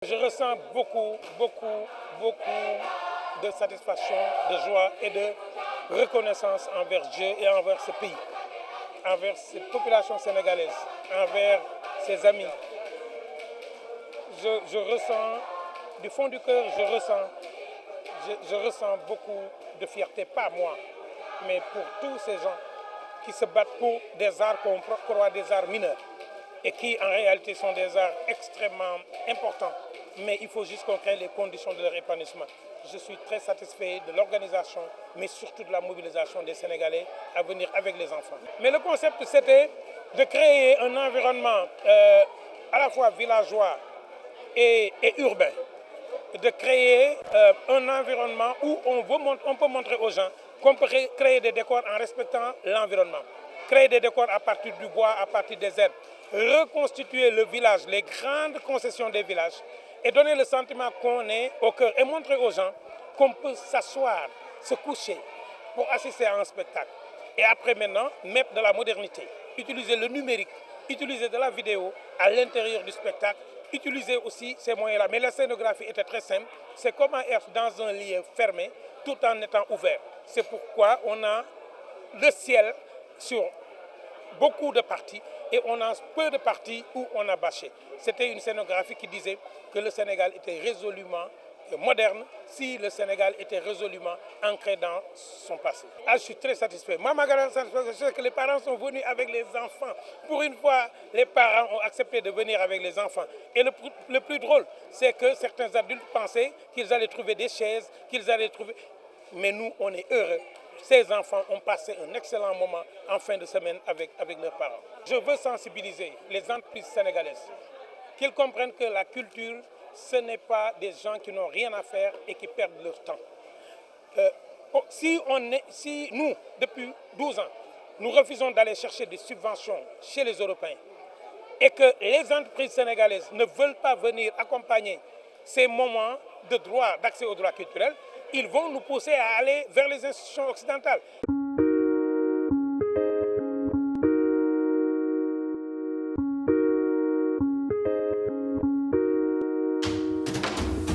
Je ressens beaucoup de satisfaction, de joie et de reconnaissance envers Dieu et envers ce pays, envers cette population sénégalaise, envers ses amis. Je ressens, du fond du cœur, je ressens beaucoup de fierté, pas moi, mais pour tous ces gens qui se battent pour des arts qu'on croit des arts mineurs et qui en réalité sont des arts extrêmement importants. Mais il faut juste qu'on crée les conditions de leur épanouissement. Je suis très satisfait de l'organisation, mais surtout de la mobilisation des Sénégalais à venir avec les enfants. Mais le concept, c'était de créer un environnement à la fois villageois et urbain. De créer un environnement où on peut montrer aux gens qu'on peut créer des décors en respectant l'environnement. Créer des décors à partir du bois, à partir des herbes. Reconstituer le village, les grandes concessions des villages et donner le sentiment qu'on est au cœur et montrer aux gens qu'on peut s'asseoir, se coucher pour assister à un spectacle. Et après maintenant, mettre de la modernité, utiliser le numérique, utiliser de la vidéo à l'intérieur du spectacle, utiliser aussi ces moyens-là. Mais la scénographie était très simple, c'est comment être dans un lieu fermé tout en étant ouvert. C'est pourquoi on a le ciel sur beaucoup de parties et on a peu de parties où on a bâché. C'était une scénographie qui disait que le Sénégal était résolument moderne si le Sénégal était résolument ancré dans son passé. Je suis très satisfait. Moi, ma grande satisfaction, c'est que les parents sont venus avec les enfants. Pour une fois, les parents ont accepté de venir avec les enfants. Et le plus drôle, c'est que certains adultes pensaient qu'ils allaient trouver des chaises, qu'ils allaient trouver... Mais nous, on est heureux. Ces enfants ont passé un excellent moment en fin de semaine avec leurs parents. Je veux sensibiliser les entreprises sénégalaises, qu'ils comprennent que la culture, ce n'est pas des gens qui n'ont rien à faire et qui perdent leur temps. Si nous, depuis 12 ans, nous refusons d'aller chercher des subventions chez les Européens et que les entreprises sénégalaises ne veulent pas venir accompagner ces moments de droit, d'accès aux droits culturels, ils vont nous pousser à aller vers les institutions occidentales.